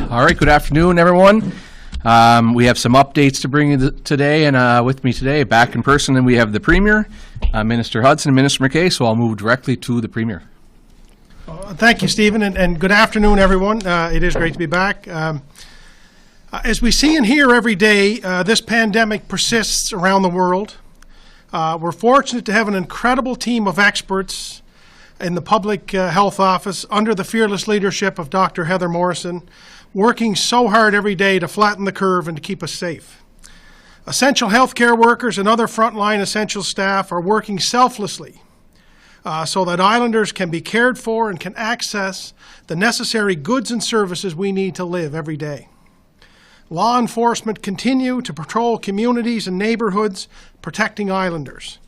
All right, good afternoon, everyone. We have some updates to bring you today, and with me today, back in person, and we have the Premier, Minister Hudson and Minister McKay, so I'll move directly to the Premier. Thank you, Stephen, and good afternoon, everyone. It is great to be back. As we see and hear every day, this pandemic persists around the world. We're fortunate to have an incredible team of experts in the Public Health Office under the fearless leadership of Dr. Heather Morrison, working so hard every day to flatten the curve and to keep us safe. Essential healthcare workers and other frontline essential staff are working selflessly so that Islanders can be cared for and can access the necessary goods and services we need to live every day. Law enforcement continue to patrol communities and neighborhoods, protecting Islanders.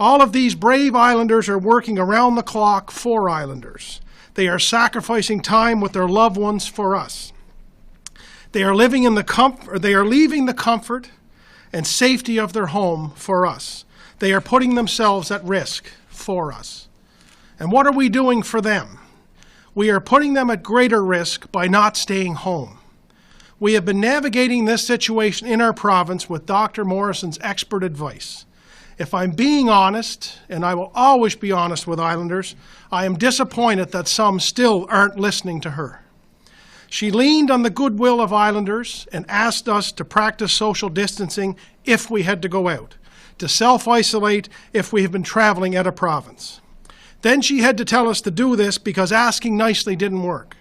All of these brave Islanders are working around the clock for Islanders. They are sacrificing time with their loved ones for us. They are leaving the comfort and safety of their home for us. They are putting themselves at risk for us. And what are we doing for them? We are putting them at greater risk by not staying home. We have been navigating this situation in our province with Dr. Morrison's expert advice. If I'm being honest, and I will always be honest with Islanders, I am disappointed that some still aren't listening to her. She leaned on the goodwill of Islanders and asked us to practice social distancing if we had to go out, to self-isolate if we have been traveling out of province. Then she had to tell us to do this because asking nicely didn't work.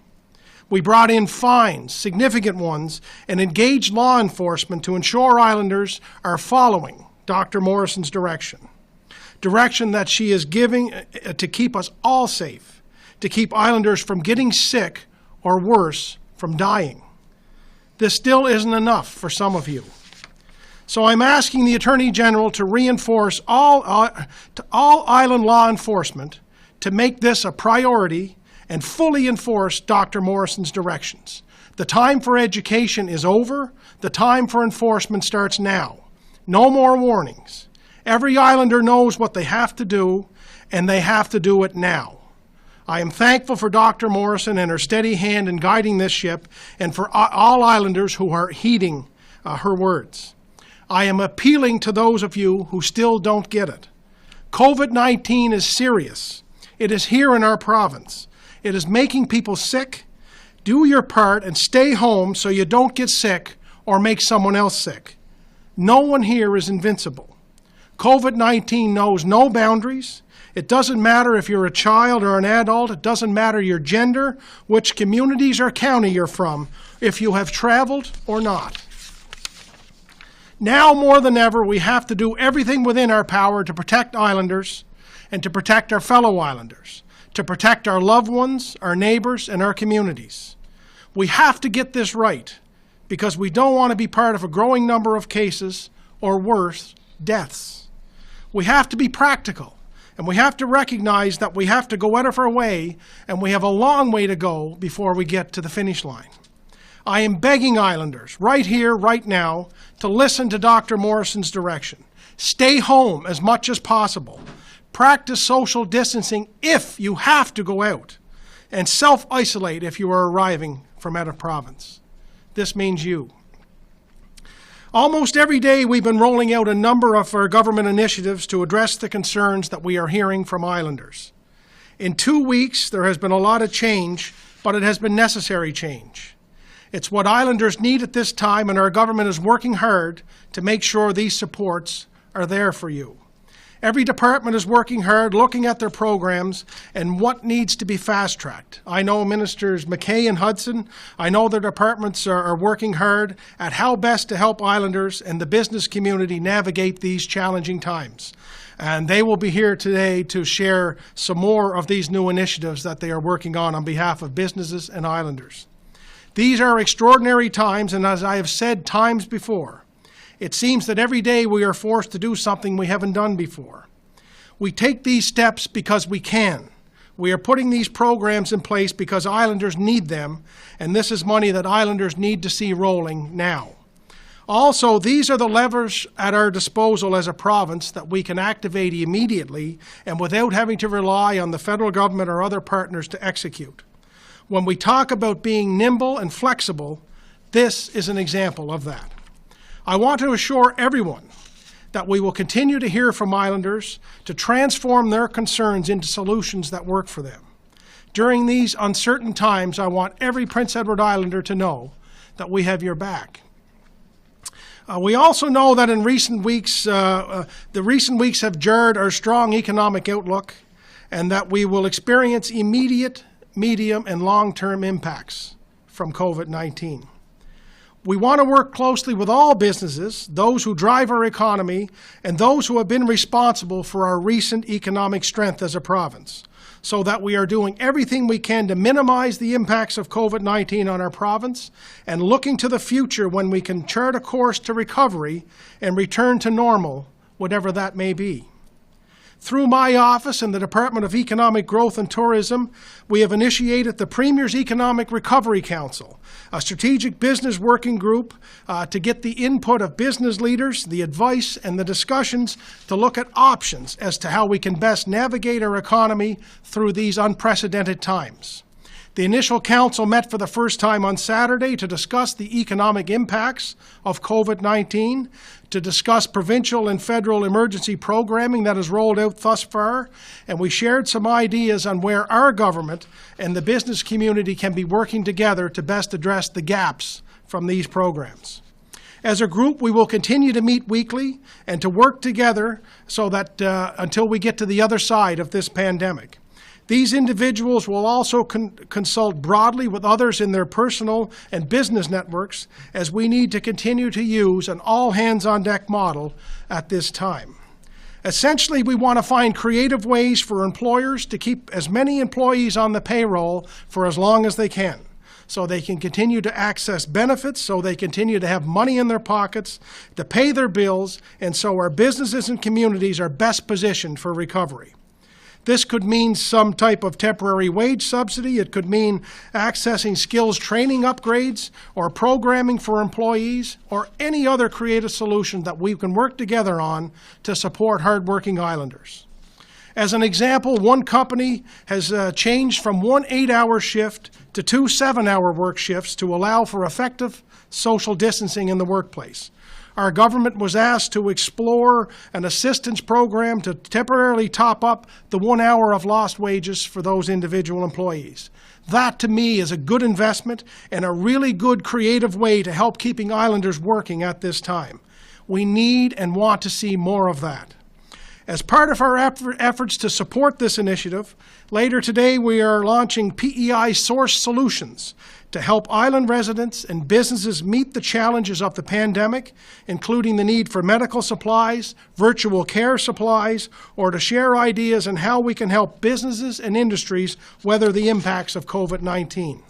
We brought in fines, significant ones, and engaged law enforcement to ensure Islanders are following Dr. Morrison's direction that she is giving to keep us all safe, to keep Islanders from getting sick or worse, from dying. This still isn't enough for some of you. So I'm asking the Attorney General to reinforce all Island law enforcement to make this a priority and fully enforce Dr. Morrison's directions. The time for education is over. The time for enforcement starts now. No more warnings. Every Islander knows what they have to do, and they have to do it now. I am thankful for Dr. Morrison and her steady hand in guiding this ship, and for all Islanders who are heeding her words. I am appealing to those of you who still don't get it. COVID-19 is serious. It is here in our province. It is making people sick. Do your part and stay home so you don't get sick or make someone else sick. No one here is invincible. COVID-19 knows no boundaries. It doesn't matter if you're a child or an adult. It doesn't matter your gender, which communities or county you're from, if you have traveled or not. Now more than ever, we have to do everything within our power to protect Islanders and to protect our fellow Islanders, to protect our loved ones, our neighbors, and our communities. We have to get this right, because we don't want to be part of a growing number of cases, or worse, deaths. We have to be practical, and we have to recognize that we have to go out of our way, and we have a long way to go before we get to the finish line. I am begging Islanders, right here, right now, to listen to Dr. Morrison's direction. Stay home as much as possible. Practice social distancing if you have to go out, and self-isolate if you are arriving from out of province. This means you. Almost every day we've been rolling out a number of our government initiatives to address the concerns that we are hearing from Islanders. In 2 weeks, there has been a lot of change, but it has been necessary change. It's what Islanders need at this time, and our government is working hard to make sure these supports are there for you. Every department is working hard, looking at their programs and what needs to be fast-tracked. I know Ministers McKay and Hudson, I know their departments are working hard at how best to help Islanders and the business community navigate these challenging times. And they will be here today to share some more of these new initiatives that they are working on behalf of businesses and Islanders. These are extraordinary times, and as I have said times before, it seems that every day we are forced to do something we haven't done before. We take these steps because we can. We are putting these programs in place because Islanders need them, and this is money that Islanders need to see rolling now. Also, these are the levers at our disposal as a province that we can activate immediately and without having to rely on the federal government or other partners to execute. When we talk about being nimble and flexible, this is an example of that. I want to assure everyone that we will continue to hear from Islanders to transform their concerns into solutions that work for them. During these uncertain times, I want every Prince Edward Islander to know that we have your back. We also know that in recent weeks, the recent weeks have jarred our strong economic outlook, and that we will experience immediate, medium, and long-term impacts from COVID-19. We want to work closely with all businesses, those who drive our economy, and those who have been responsible for our recent economic strength as a province, so that we are doing everything we can to minimize the impacts of COVID-19 on our province and looking to the future when we can chart a course to recovery and return to normal, whatever that may be. Through my office and the Department of Economic Growth and Tourism, we have initiated the Premier's Economic Recovery Council, a strategic business working group to get the input of business leaders, the advice, and the discussions to look at options as to how we can best navigate our economy through these unprecedented times. The initial council met for the first time on Saturday to discuss the economic impacts of COVID-19, to discuss provincial and federal emergency programming that has rolled out thus far, and we shared some ideas on where our government and the business community can be working together to best address the gaps from these programs. As a group, we will continue to meet weekly and to work together so that until we get to the other side of this pandemic. These individuals will also consult broadly with others in their personal and business networks, as we need to continue to use an all-hands-on-deck model at this time. Essentially, we want to find creative ways for employers to keep as many employees on the payroll for as long as they can, so they can continue to access benefits, so they continue to have money in their pockets to pay their bills, and so our businesses and communities are best positioned for recovery. This could mean some type of temporary wage subsidy. It could mean accessing skills training upgrades or programming for employees, or any other creative solution that we can work together on to support hardworking Islanders. As an example, one company has changed from one 8-hour shift to 2 7-hour work shifts to allow for effective social distancing in the workplace. Our government was asked to explore an assistance program to temporarily top up the 1 hour of lost wages for those individual employees. That, to me, is a good investment and a really good creative way to help keeping Islanders working at this time. We need and want to see more of that. As part of our efforts to support this initiative, later today we are launching P.E.I. Source Solutions to help island residents and businesses meet the challenges of the pandemic, including the need for medical supplies, virtual care supplies, or to share ideas on how we can help businesses and industries weather the impacts of COVID-19.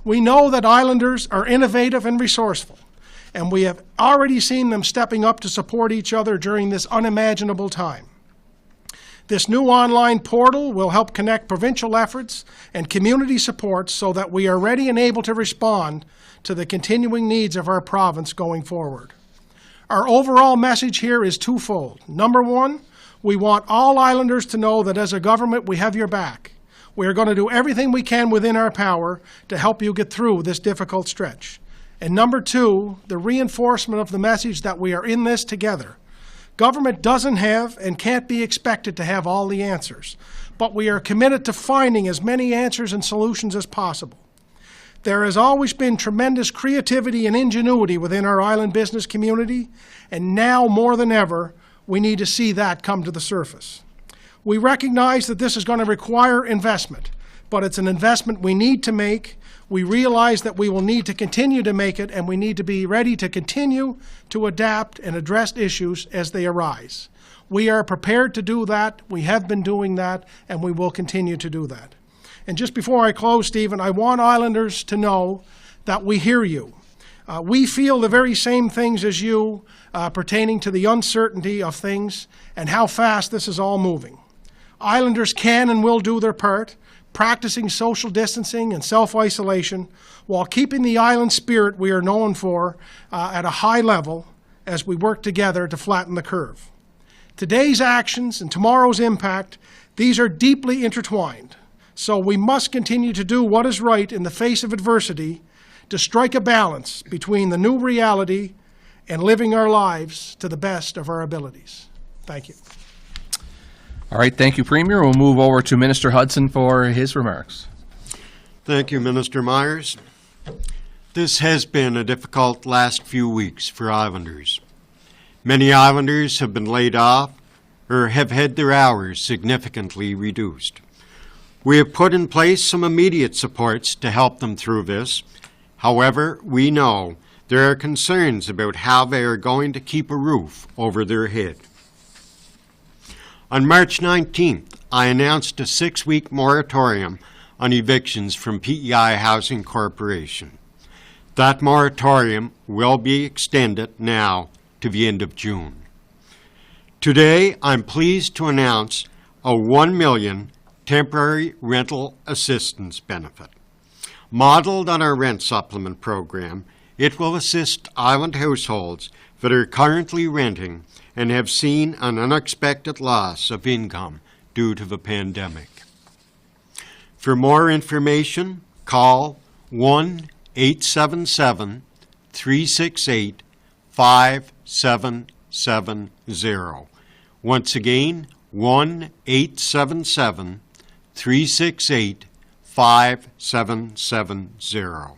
We know that Islanders are innovative and resourceful, and we have already seen them stepping up to support each other during this unimaginable time. This new online portal will help connect provincial efforts and community support so that we are ready and able to respond to the continuing needs of our province going forward. Our overall message here is twofold. Number one, we want all Islanders to know that as a government, we have your back. We are going to do everything we can within our power to help you get through this difficult stretch. And number two, the reinforcement of the message that we are in this together. Government doesn't have and can't be expected to have all the answers, but we are committed to finding as many answers and solutions as possible. There has always been tremendous creativity and ingenuity within our island business community, and now more than ever, we need to see that come to the surface. We recognize that this is going to require investment, but it's an investment we need to make. We realize that we will need to continue to make it, and we need to be ready to continue to adapt and address issues as they arise. We are prepared to do that. We have been doing that, and we will continue to do that. And just before I close, Stephen, I want Islanders to know that we hear you. We feel the very same things as you pertaining to the uncertainty of things and how fast this is all moving. Islanders can and will do their part, practicing social distancing and self-isolation while keeping the island spirit we are known for at a high level as we work together to flatten the curve. Today's actions and tomorrow's impact, these are deeply intertwined. So we must continue to do what is right in the face of adversity to strike a balance between the new reality and living our lives to the best of our abilities. Thank you. All right, thank you, Premier. We'll move over to Minister Hudson for his remarks. Thank you, Minister Myers. This has been a difficult last few weeks for Islanders. Many Islanders have been laid off or have had their hours significantly reduced. We have put in place some immediate supports to help them through this. However, we know there are concerns about how they are going to keep a roof over their head. On March 19th, I announced a 6-week moratorium on evictions from P.E.I. Housing Corporation. That moratorium will be extended now to the end of June. Today, I'm pleased to announce a $1 million temporary rental assistance benefit. Modeled on our rent supplement program, it will assist island households that are currently renting and have seen an unexpected loss of income due to the pandemic. For more information, call 1-877-368-5770. Once again, 1-877-368-5770.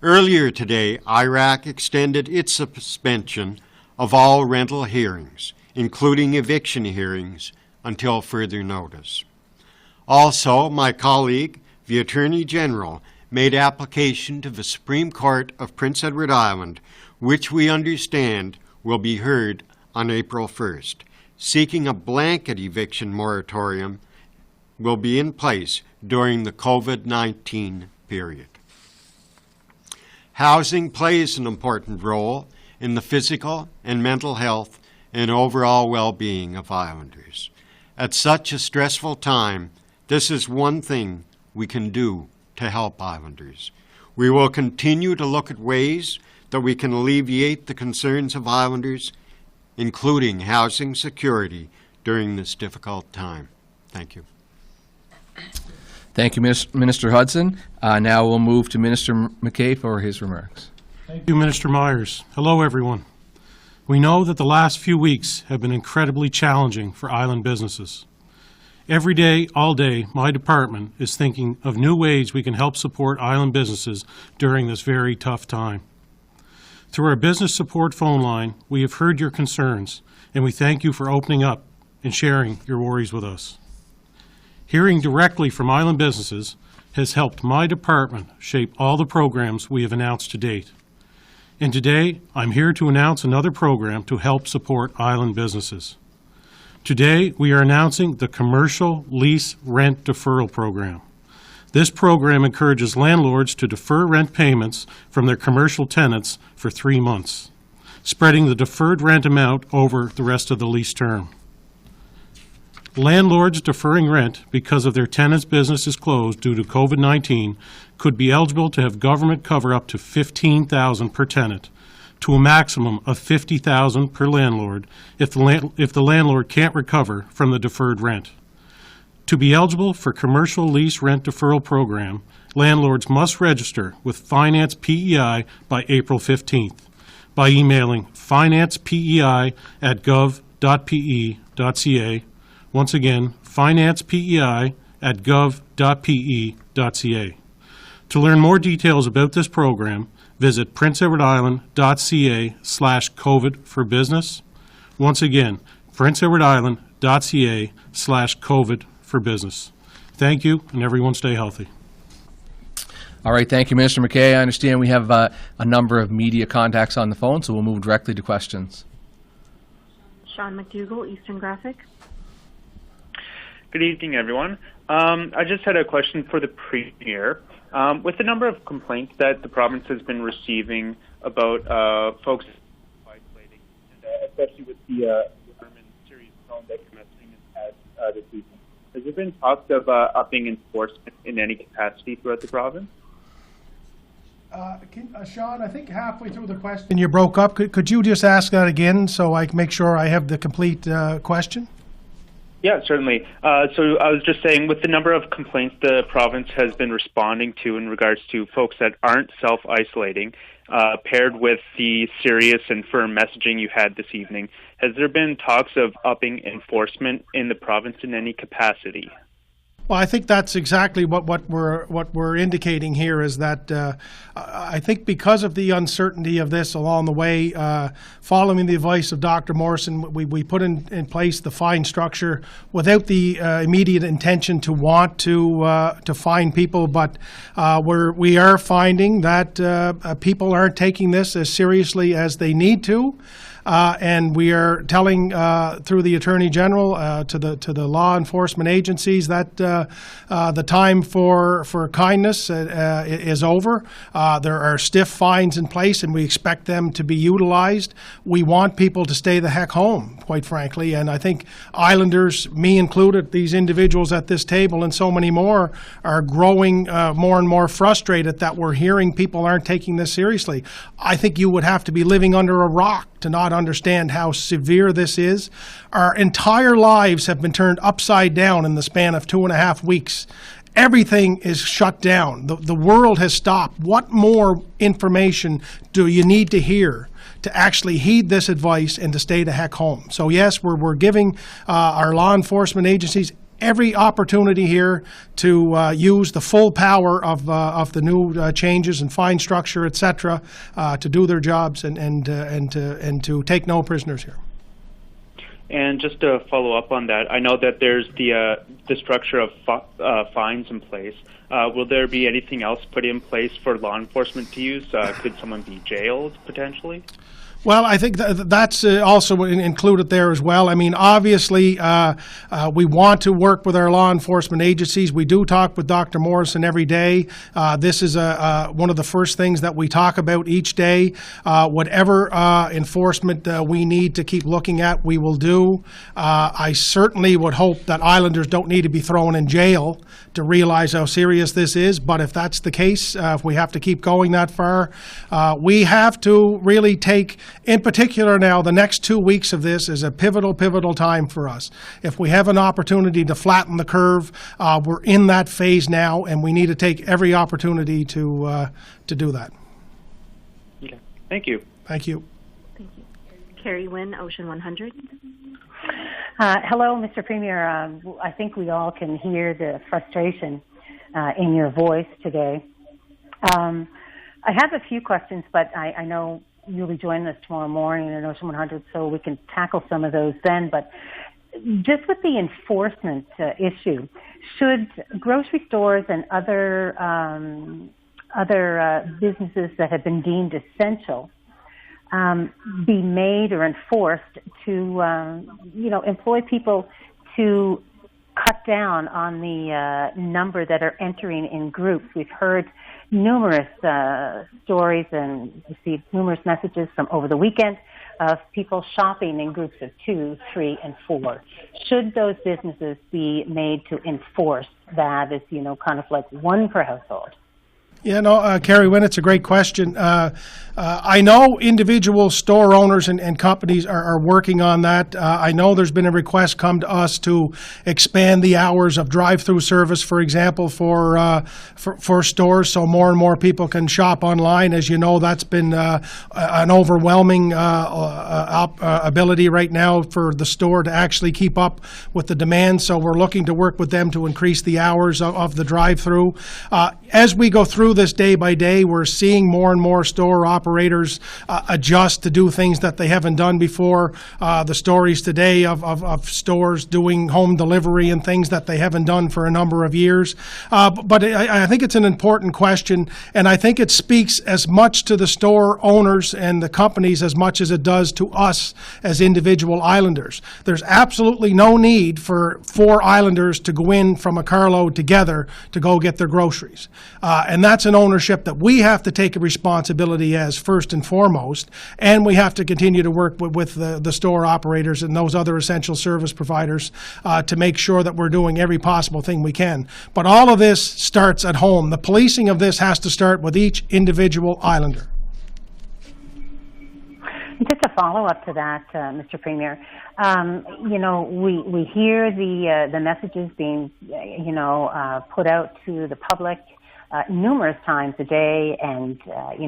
Earlier today, IRAC extended its suspension of all rental hearings, including eviction hearings, until further notice. Also, my colleague, the Attorney General, made application to the Supreme Court of Prince Edward Island, which we understand will be heard on April 1st, seeking a blanket eviction moratorium will be in place during the COVID-19 period. Housing plays an important role in the physical and mental health and overall well-being of Islanders. At such a stressful time, this is one thing we can do to help Islanders. We will continue to look at ways that we can alleviate the concerns of Islanders, including housing security during this difficult time. Thank you. Thank you, Minister Hudson. Now we'll move to Minister McKay for his remarks. Thank you, Minister Myers. Hello, everyone. We know that the last few weeks have been incredibly challenging for island businesses. Every day, all day, my department is thinking of new ways we can help support island businesses during this very tough time. Through our business support phone line, we have heard your concerns, and we thank you for opening up and sharing your worries with us. Hearing directly from island businesses has helped my department shape all the programs we have announced to date. And today, I'm here to announce another program to help support island businesses. Today, we are announcing the Commercial Lease Rent Deferral Program. This program encourages landlords to defer rent payments from their commercial tenants for 3 months, spreading the deferred rent amount over the rest of the lease term. Landlords deferring rent because of their tenant's business is closed due to COVID-19 could be eligible to have government cover up to $15,000 per tenant, to a maximum of $50,000 per landlord if the landlord can't recover from the deferred rent. To be eligible for Commercial Lease Rent Deferral Program, landlords must register with Finance P.E.I. by April 15th by emailing financepei@gov.pe.ca. Once again, financepei@gov.pe.ca. To learn more details about this program, visit princeedwardisland.ca/COVID for business. Once again, princeedwardisland.ca/COVID for business. Thank you, and everyone stay healthy. All right, thank you, Minister McKay. I understand we have a number of media contacts on the phone, so we'll move directly to questions. Sean McDougall, Eastern Graphic. Good evening, everyone. I just had a question for the Premier. With the number of complaints that the province has been receiving about folks isolating, especially with the serious storm that commencing has this evening, has there been talks of upping enforcement in any capacity throughout the province? Sean, I think halfway through the question you broke up. Could you just ask that again so I can make sure I have the complete question? Yeah, certainly. So I was just saying, with the number of complaints the province has been responding to in regards to folks that aren't self-isolating, paired with the serious and firm messaging you had this evening, has there been talks of upping enforcement in the province in any capacity? Well, I think that's exactly what we're indicating here is that I think because of the uncertainty of this along the way, following the advice of Dr. Morrison, we put in place the fine structure without the immediate intention to want to fine people, but we are finding that people aren't taking this as seriously as they need to. And we are telling through the Attorney General to the law enforcement agencies that the time for kindness is over. There are stiff fines in place, and we expect them to be utilized. We want people to stay the heck home, quite frankly. And I think Islanders, me included, these individuals at this table and so many more, are growing more and more frustrated that we're hearing people aren't taking this seriously. I think you would have to be living under a rock to not understand how severe this is. Our entire lives have been turned upside down in the span of 2.5 weeks. Everything is shut down. The world has stopped. What more information do you need to hear to actually heed this advice and to stay the heck home? So yes, we're giving our law enforcement agencies every opportunity here to use the full power of the new changes and fine structure, et cetera, to do their jobs and to take no prisoners here. And just to follow up on that, I know that there's the structure of fines in place. Will there be anything else put in place for law enforcement to use? Could someone be jailed potentially? Well, I think that's also included there as well. I mean, obviously, we want to work with our law enforcement agencies. We do talk with Dr. Morrison every day. This is one of the first things that we talk about each day. Whatever enforcement we need to keep looking at, we will do. I certainly would hope that Islanders don't need to be thrown in jail to realize how serious this is. But if that's the case, if we have to keep going that far, we have to really take, in particular now, the next 2 weeks of this is a pivotal time for us. If we have an opportunity to flatten the curve, we're in that phase now, and we need to take every opportunity to do that. Okay. Thank you. Thank you. Thank you. Carrie Wynn, Ocean 100. Hello, Mr. Premier. I think we all can hear the frustration in your voice today. I have a few questions, but I know you'll be joining us tomorrow morning in Ocean 100, so we can tackle some of those then. But just with the enforcement issue, should grocery stores and other businesses that have been deemed essential be made or enforced to, employ people to cut down on the number that are entering in groups? We've heard numerous stories and received numerous messages from over the weekend of people shopping in groups of 2, 3, and 4. Should those businesses be made to enforce that as, kind of like one per household? Yeah, no, Carrie Wynn, it's a great question. I know individual store owners and companies are working on that. I know there's been a request come to us to expand the hours of drive-through service, for example, for stores, so more and more people can shop online. As you know, that's been an overwhelming ability right now for the store to actually keep up with the demand. So we're looking to work with them to increase the hours of the drive-through. As we go through this day by day, we're seeing more and more store operators adjust to do things that they haven't done before. The stories today of stores doing home delivery and things that they haven't done for a number of years. But I think it's an important question, and I think it speaks as much to the store owners and the companies as much as it does to us as individual Islanders. There's absolutely no need for 4 Islanders to go in from a carload together to go get their groceries. And that's an ownership that we have to take a responsibility as first and foremost, and we have to continue to work with the store operators and those other essential service providers to make sure that we're doing every possible thing we can. But all of this starts at home. The policing of this has to start with each individual Islander. Just a follow-up to that, Mr. Premier, We hear the messages being, put out to the public numerous times a day, and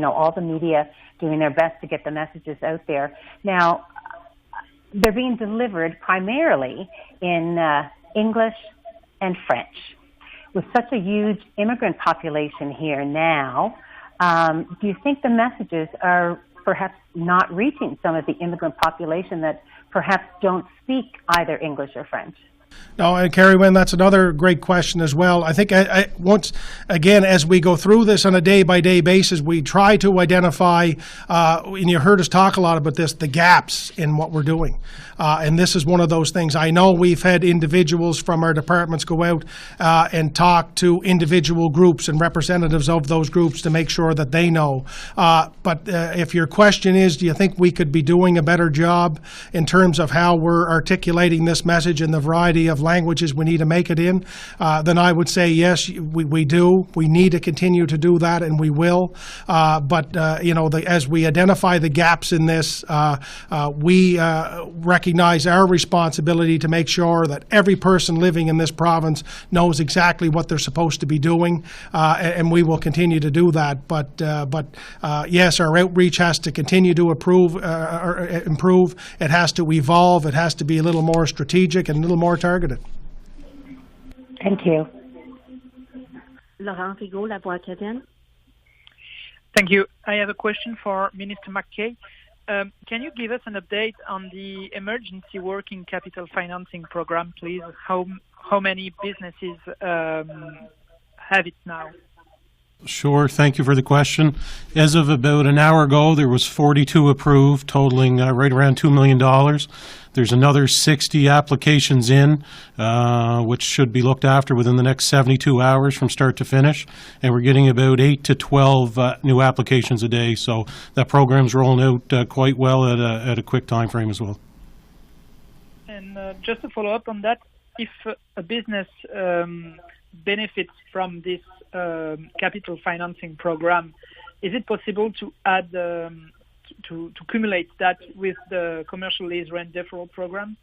all the media doing their best to get the messages out there. Now, they're being delivered primarily in English and French. With such a huge immigrant population here now, do you think the messages are perhaps not reaching some of the immigrant population that perhaps don't speak either English or French? No, and Carrie Wynn, that's another great question as well. I think once again, as we go through this on a day-by-day basis, we try to identify, and you heard us talk a lot about this, the gaps in what we're doing. And this is one of those things. I know we've had individuals from our departments go out and talk to individual groups and representatives of those groups to make sure that they know. But if your question is, do you think we could be doing a better job in terms of how we're articulating this message in the variety of languages we need to make it in, then I would say yes, we do. We need to continue to do that, and we will. As we identify the gaps in this, we recognize our responsibility to make sure that every person living in this province knows exactly what they're supposed to be doing, and we will continue to do that. But yes, our outreach has to continue to improve. It has to evolve. It has to be a little more strategic and a little more targeted. Thank you. Laurent Rigaud, La Voix acadienne. Thank you. I have a question for Minister McKay. Can you give us an update on the emergency working capital financing program, please? How many businesses have it now? Sure. Thank you for the question. As of about an hour ago, there was 42 approved, totaling right around $2 million. There's another 60 applications in, which should be looked after within the next 72 hours from start to finish. And we're getting about 8 to 12 new applications a day. So that program's rolling out quite well at a quick time frame as well. And just to follow up on that, if a business benefits from this capital financing program, is it possible to add to cumulate that with the commercial lease rent deferral program?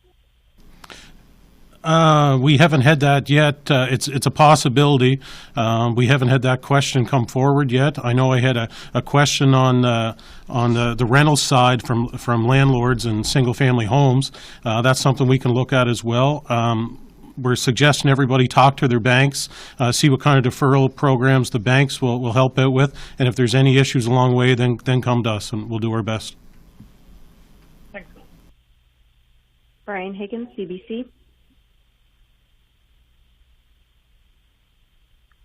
We haven't had that yet. It's a possibility. We haven't had that question come forward yet. I know I had a question on the rental side from landlords and single-family homes. That's something we can look at as well. We're suggesting everybody talk to their banks, see what kind of deferral programs the banks will help out with, and if there's any issues along the way, then come to us, and we'll do our best. Thanks. Brian Higgins, CBC.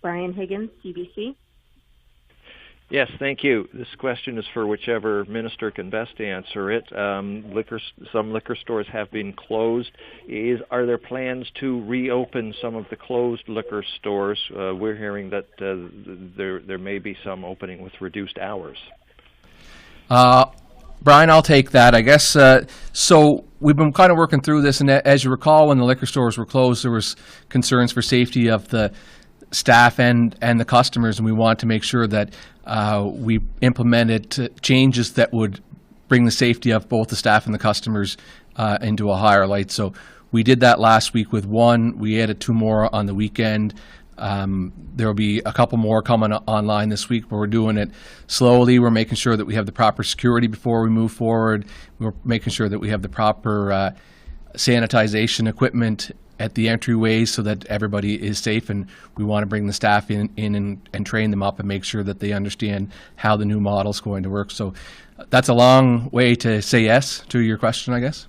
Brian Higgins, CBC. Yes, thank you. This question is for whichever minister can best answer it. Some liquor stores have been closed. Are there plans to reopen some of the closed liquor stores? We're hearing that there may be some opening with reduced hours. Brian, I'll take that, I guess. So we've been kind of working through this, and as you recall, when the liquor stores were closed, there was concerns for safety of the staff and the customers, and we want to make sure that we implemented changes that would bring the safety of both the staff and the customers into a higher light. So we did that last week with one. We added 2 more on the weekend. There will be a couple more coming online this week, but we're doing it slowly. We're making sure that we have the proper security before we move forward. We're making sure that we have the proper sanitization equipment at the entryways so that everybody is safe, and we want to bring the staff in and train them up and make sure that they understand how the new model is going to work. So that's a long way to say yes to your question, I guess.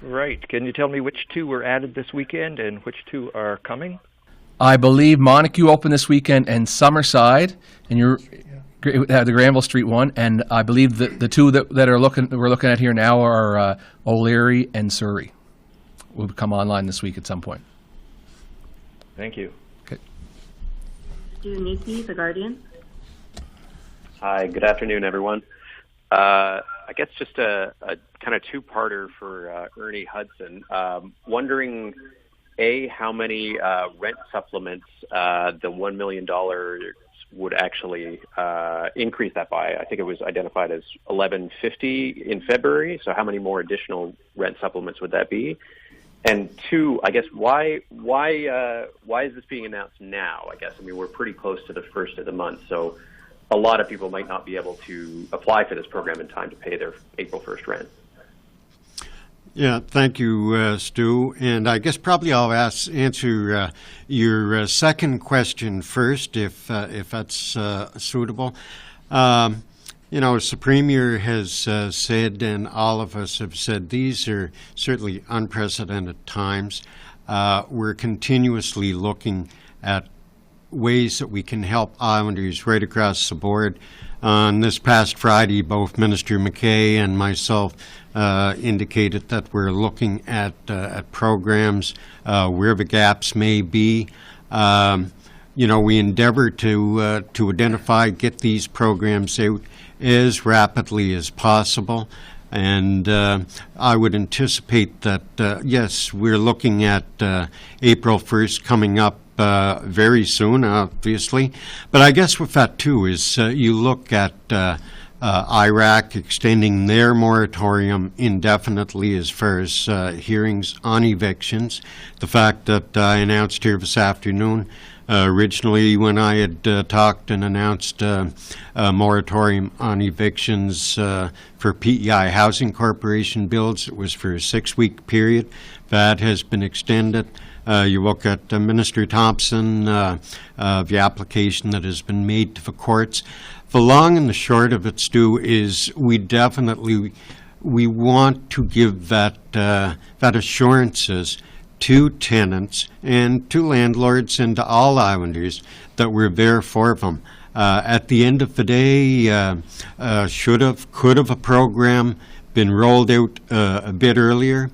Right. Can you tell me which 2 were added this weekend and which 2 are coming? I believe Montague opened this weekend and Summerside, and the Granville Street one, and I believe the 2 that we're looking at here now are O'Leary and Surrey. Will come online this week at some point. Thank you. Okay. Stu Niki, The Guardian. Hi, good afternoon, everyone. I guess just a kind of 2-parter for Ernie Hudson. Wondering, A, how many rent supplements the $1 million would actually increase that by. I think it was identified as $11.50 in February. So how many more additional rent supplements would that be? And two, I guess, why is this being announced now? I guess, I mean, we're pretty close to the first of the month, so a lot of people might not be able to apply for this program in time to pay their April 1st rent. Yeah, thank you, Stu. And I guess probably I'll answer your second question first, if that's suitable. You know, as the Premier has said, and all of us have said, these are certainly unprecedented times. We're continuously looking at ways that we can help islanders right across the board. On this past Friday, both Minister McKay and myself indicated that we're looking at programs where the gaps may be. You know, we endeavor to identify, get these programs out as rapidly as possible. And I would anticipate that, yes, we're looking at April 1st coming up very soon, obviously. But I guess with that, too, is you look at Iraq extending their moratorium indefinitely as far as hearings on evictions. The fact that I announced here this afternoon, originally when I had talked and announced a moratorium on evictions for P.E.I. Housing Corporation builds, it was for a 6-week period. That has been extended. You look at Minister Thompson, the application that has been made to the courts. The long and the short of it, Stu, is we want to give that assurances to tenants and to landlords and to all islanders that we're there for them. At the end of the day, could have a program been rolled out a bit earlier?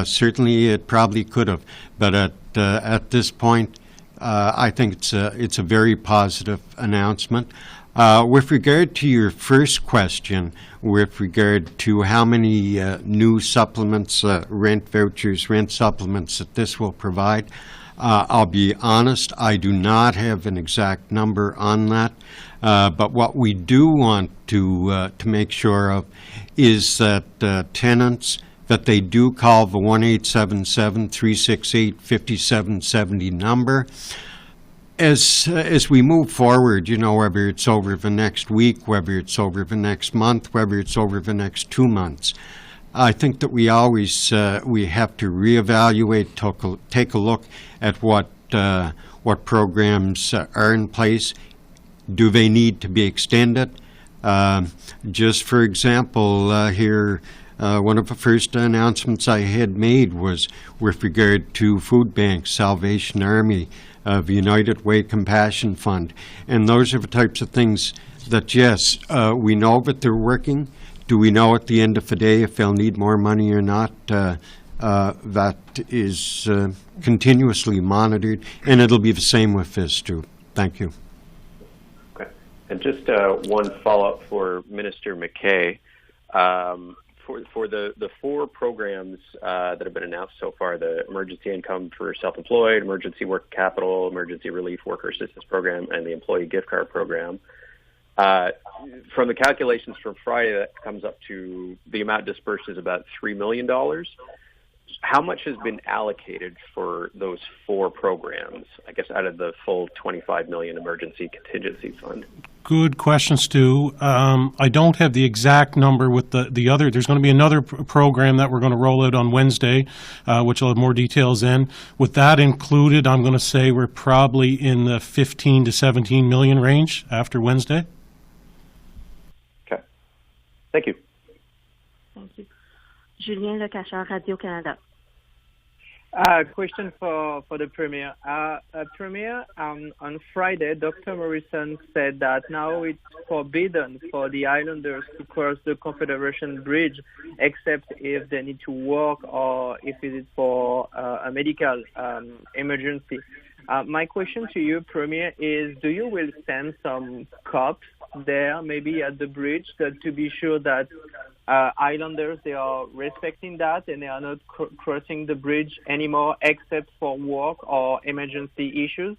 Certainly, it probably could have. But at this point, I think it's a very positive announcement. With regard to your first question, with regard to how many new supplements, rent vouchers, rent supplements that this will provide, I'll be honest, I do not have an exact number on that. But what we do want to make sure of is that tenants, that they do call the 1-877-368-5770 number. As we move forward, you know, whether it's over the next week, whether it's over the next month, whether it's over the next 2 months, I think that we always we have to reevaluate, take a look at what programs are in place. Do they need to be extended? Just for example, here. One of the first announcements I had made was with regard to food banks, Salvation Army, the United Way Compassion Fund. And those are the types of things that, yes, we know that they're working. Do we know at the end of the day if they'll need more money or not? That is continuously monitored, and it'll be the same with this, too. Thank you. Okay. And just one follow-up for Minister McKay. For the 4 programs that have been announced so far, the emergency income for self-employed, emergency work capital, emergency relief worker assistance program, and the employee gift card program, from the calculations from Friday, that comes up to the amount dispersed is about $3 million. How much has been allocated for those 4 programs, I guess, out of the full $25 million emergency contingency fund? Good question, Stu. I don't have the exact number with the other. There's going to be another program that we're going to roll out on Wednesday, which will have more details in. With that included, I'm going to say we're probably in the 15 to 17 million range after Wednesday. Okay. Thank you. Thank you. Julien Lecacheur, Radio-Canada. Question for the Premier. Premier, on Friday, Dr. Morrison said that now it's forbidden for the islanders to cross the Confederation Bridge except if they need to work or if it is for a medical emergency. My question to you, Premier, is do you will send some cops there, maybe at the bridge, to be sure that islanders, they are respecting that and they are not crossing the bridge anymore except for work or emergency issues?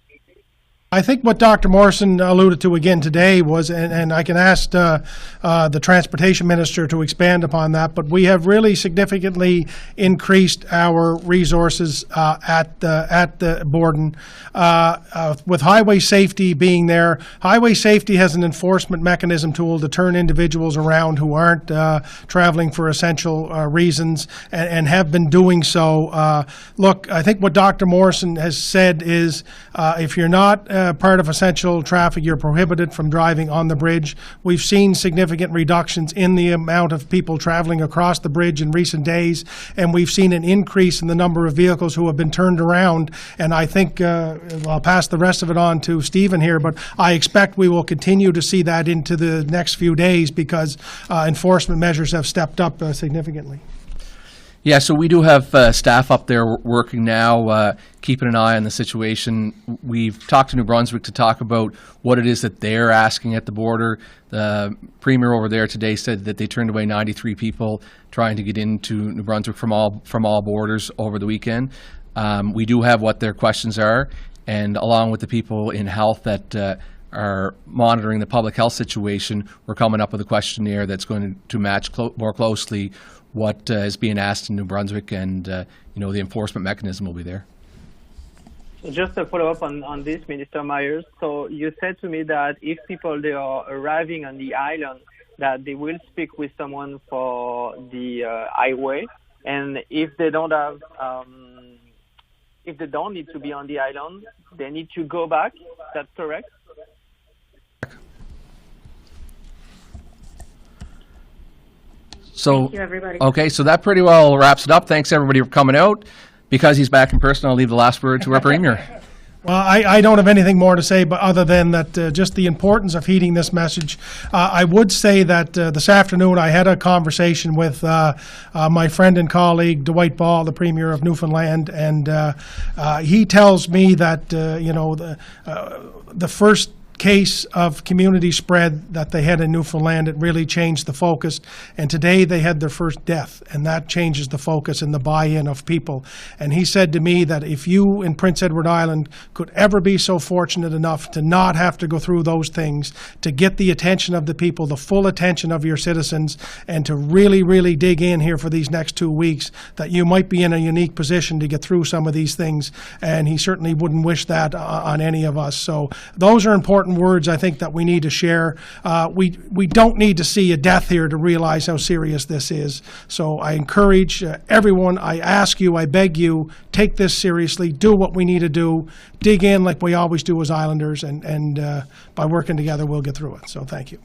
I think what Dr. Morrison alluded to again today was, and I can ask the Transportation Minister to expand upon that, but we have really significantly increased our resources at the Borden. With highway safety being there, highway safety has an enforcement mechanism tool to turn individuals around who aren't traveling for essential reasons and have been doing so. Look, I think what Dr. Morrison has said is if you're not part of essential traffic, you're prohibited from driving on the bridge. We've seen significant reductions in the amount of people traveling across the bridge in recent days, and we've seen an increase in the number of vehicles who have been turned around. And I think I'll pass the rest of it on to Stephen here, but I expect we will continue to see that into the next few days because enforcement measures have stepped up significantly. Yeah, so we do have staff up there working now, keeping an eye on the situation. We've talked to New Brunswick to talk about what it is that they're asking at the border. The Premier over there today said that they turned away 93 people trying to get into New Brunswick from all borders over the weekend. We do have what their questions are, and along with the people in health that are monitoring the public health situation, we're coming up with a questionnaire that's going to match more closely what is being asked in New Brunswick, and the enforcement mechanism will be there. Just a follow-up on this, Minister Myers. So you said to me that if people they are arriving on the island, that they will speak with someone for the highway, and if they don't have, if they don't need to be on the island, they need to go back. That's correct? So, Thank you, everybody. Okay, so that pretty well wraps it up. Thanks, everybody, for coming out. Because he's back in person, I'll leave the last word to our Premier. Well, I don't have anything more to say, but other than that, just the importance of heeding this message. I would say that this afternoon I had a conversation with my friend and colleague Dwight Ball, the Premier of Newfoundland, and he tells me that the first case of community spread that they had in Newfoundland, it really changed the focus. And today they had their first death, and that changes the focus and the buy-in of people. And he said to me that if you in Prince Edward Island could ever be so fortunate enough to not have to go through those things, to get the attention of the people, the full attention of your citizens, and to really, really dig in here for these next 2 weeks, that you might be in a unique position to get through some of these things. And he certainly wouldn't wish that on any of us. So those are important words I think that we need to share. We don't need to see a death here to realize how serious this is. So I encourage everyone, I ask you, I beg you, take this seriously, do what we need to do, dig in like we always do as Islanders, and by working together we'll get through it. So thank you.